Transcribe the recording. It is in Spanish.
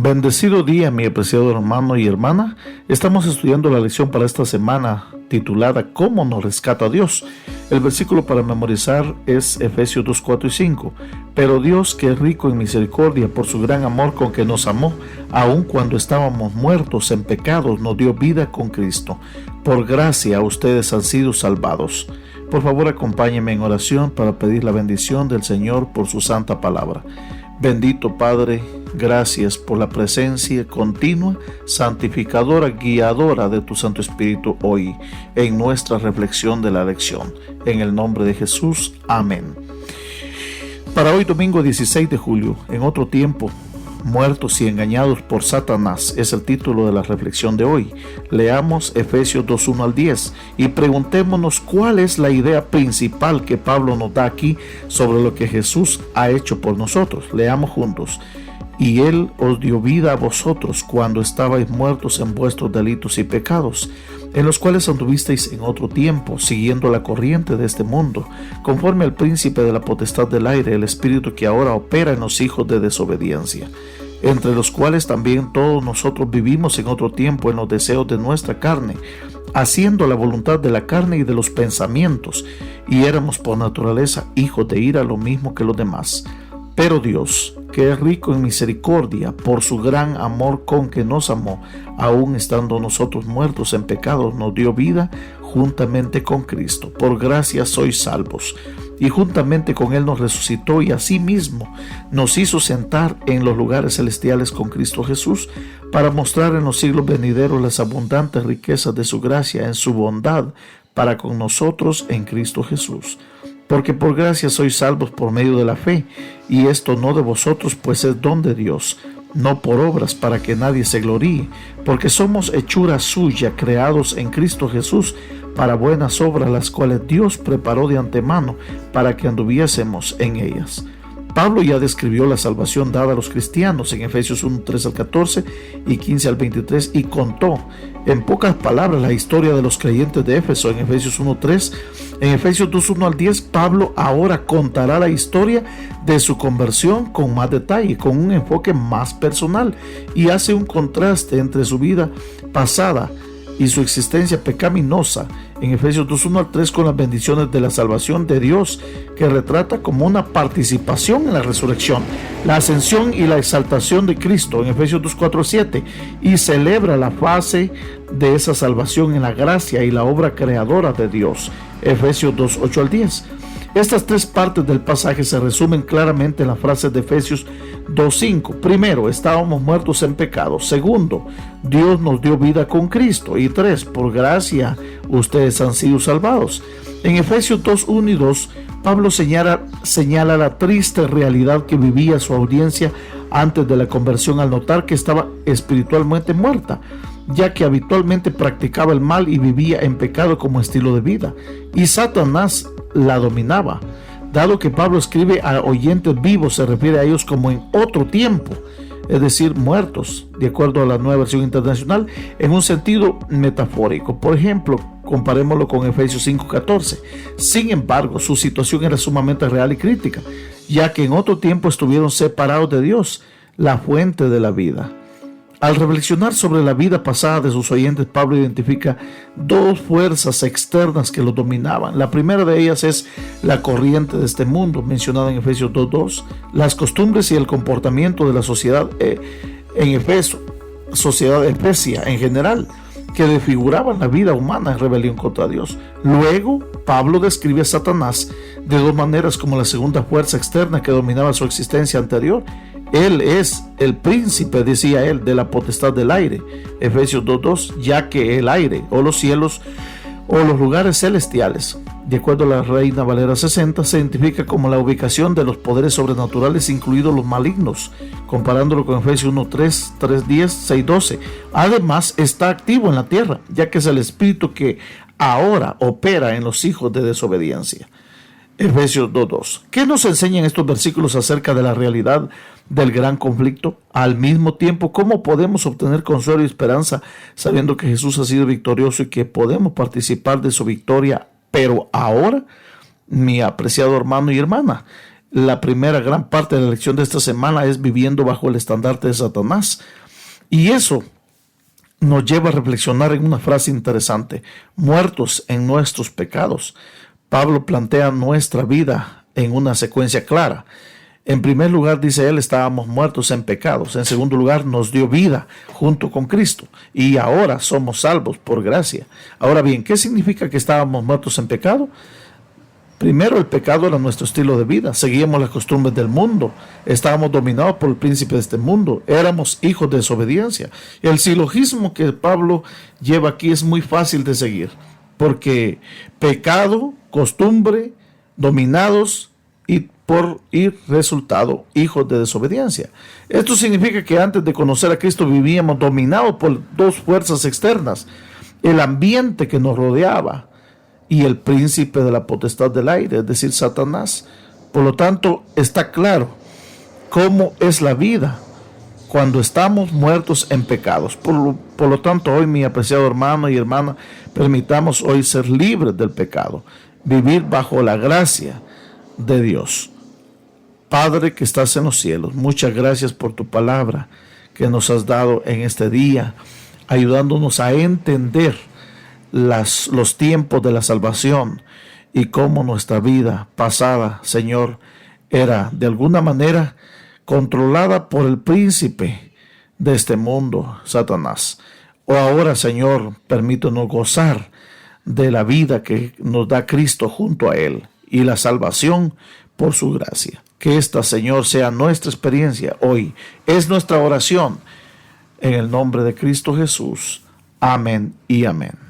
Bendecido día, mi apreciado hermano y hermana. Estamos estudiando la lección para esta semana titulada ¿Cómo nos rescata Dios? El versículo para memorizar es Efesios 2, 4 y 5. Pero Dios, que es rico en misericordia por su gran amor con que nos amó, aun cuando estábamos muertos en pecados, nos dio vida con Cristo. Por gracia ustedes han sido salvados. Por favor, acompáñenme en oración para pedir la bendición del Señor por su santa palabra. Bendito Padre, gracias por la presencia continua, santificadora, guiadora de tu Santo Espíritu hoy en nuestra reflexión de la lección. En el nombre de Jesús, amén. Para hoy, domingo 16 de julio, en otro tiempo, muertos y engañados por Satanás, es el título de la reflexión de hoy. Leamos Efesios 2, 1 al 10 y preguntémonos cuál es la idea principal que Pablo nos da aquí sobre lo que Jesús ha hecho por nosotros. Leamos juntos. Y Él os dio vida a vosotros cuando estabais muertos en vuestros delitos y pecados, en los cuales anduvisteis en otro tiempo, siguiendo la corriente de este mundo, conforme al príncipe de la potestad del aire, el espíritu que ahora opera en los hijos de desobediencia, entre los cuales también todos nosotros vivimos en otro tiempo en los deseos de nuestra carne, haciendo la voluntad de la carne y de los pensamientos, y éramos por naturaleza hijos de ira, lo mismo que los demás. Pero Dios, que es rico en misericordia, por su gran amor con que nos amó, aun estando nosotros muertos en pecados, nos dio vida juntamente con Cristo. Por gracia sois salvos. Y juntamente con Él nos resucitó y asimismo nos hizo sentar en los lugares celestiales con Cristo Jesús, para mostrar en los siglos venideros las abundantes riquezas de su gracia en su bondad para con nosotros en Cristo Jesús. Porque por gracia sois salvos por medio de la fe, y esto no de vosotros, pues es don de Dios, no por obras para que nadie se gloríe, porque somos hechura suya, creados en Cristo Jesús, para buenas obras, las cuales Dios preparó de antemano para que anduviésemos en ellas. Pablo ya describió la salvación dada a los cristianos en Efesios 1, 3 al 14 y 15 al 23 y contó en pocas palabras la historia de los creyentes de Éfeso en Efesios 1, 3. En Efesios 2, 1 al 10, Pablo ahora contará la historia de su conversión con más detalle, con un enfoque más personal, y hace un contraste entre su vida pasada y su existencia pecaminosa en Efesios 2, 1 al 3 con las bendiciones de la salvación de Dios, que retrata como una participación en la resurrección, la ascensión y la exaltación de Cristo en Efesios 2, 4 al 7, y celebra la fase de esa salvación en la gracia y la obra creadora de Dios, Efesios 2, 8 al 10. Estas tres partes del pasaje se resumen claramente en las frases de Efesios 2:5. Primero, estábamos muertos en pecado. Segundo, Dios nos dio vida con Cristo. Y 3, por gracia ustedes han sido salvados. En Efesios 2:1 y 2, Pablo señala la triste realidad que vivía su audiencia antes de la conversión al notar que estaba espiritualmente muerta, ya que habitualmente practicaba el mal y vivía en pecado como estilo de vida, y Satanás la dominaba. Dado que Pablo escribe a oyentes vivos, se refiere a ellos como en otro tiempo, es decir, muertos, de acuerdo a la Nueva Versión Internacional, en un sentido metafórico. Por ejemplo, comparémoslo con Efesios 5:14. Sin embargo, su situación era sumamente real y crítica, ya que en otro tiempo estuvieron separados de Dios, la fuente de la vida. Al reflexionar sobre la vida pasada de sus oyentes, Pablo identifica dos fuerzas externas que los dominaban. La primera de ellas es la corriente de este mundo, mencionada en Efesios 2:2, las costumbres y el comportamiento de la sociedad en Efeso, sociedad efesia en general, que desfiguraban la vida humana en rebelión contra Dios. Luego, Pablo describe a Satanás de dos maneras como la segunda fuerza externa que dominaba su existencia anterior. Él es el príncipe, decía él, de la potestad del aire, Efesios 2:2, ya que el aire o los cielos o los lugares celestiales, de acuerdo a la Reina Valera 60, se identifica como la ubicación de los poderes sobrenaturales, incluidos los malignos, comparándolo con Efesios 1:3, 3:10, 6:12. Además, está activo en la tierra, ya que es el espíritu que ahora opera en los hijos de desobediencia. Efesios 2:2. ¿Qué nos enseñan estos versículos acerca de la realidad del gran conflicto? Al mismo tiempo, ¿cómo podemos obtener consuelo y esperanza sabiendo que Jesús ha sido victorioso y que podemos participar de su victoria, pero ahora? Mi apreciado hermano y hermana, La primera gran parte de la lección de esta semana es viviendo bajo el estandarte de Satanás. Y eso nos lleva a reflexionar en una frase interesante: muertos en nuestros pecados. Pablo plantea nuestra vida en una secuencia clara. En primer lugar, dice él, estábamos muertos en pecados. En segundo lugar, nos dio vida junto con Cristo. Y ahora somos salvos por gracia. Ahora bien, ¿qué significa que estábamos muertos en pecado? Primero, el pecado era nuestro estilo de vida. Seguíamos las costumbres del mundo. Estábamos dominados por el príncipe de este mundo. Éramos hijos de desobediencia. El silogismo que Pablo lleva aquí es muy fácil de seguir, porque pecado, costumbre, dominados y resultado, hijos de desobediencia. Esto significa que antes de conocer a Cristo vivíamos dominados por dos fuerzas externas: el ambiente que nos rodeaba y el príncipe de la potestad del aire, es decir, Satanás. Por lo tanto, está claro cómo es la vida cuando estamos muertos en pecados. Por lo tanto, hoy, mi apreciado hermano y hermana, permitamos hoy ser libres del pecado, vivir bajo la gracia de Dios. Padre que estás en los cielos, muchas gracias por tu palabra que nos has dado en este día, ayudándonos a entender los tiempos de la salvación y cómo nuestra vida pasada, Señor, era de alguna manera controlada por el príncipe de este mundo, Satanás. O ahora, Señor, permítanos gozar de la vida que nos da Cristo junto a Él y la salvación por su gracia. Que esta, Señor, sea nuestra experiencia hoy. Es nuestra oración en el nombre de Cristo Jesús. Amén y amén.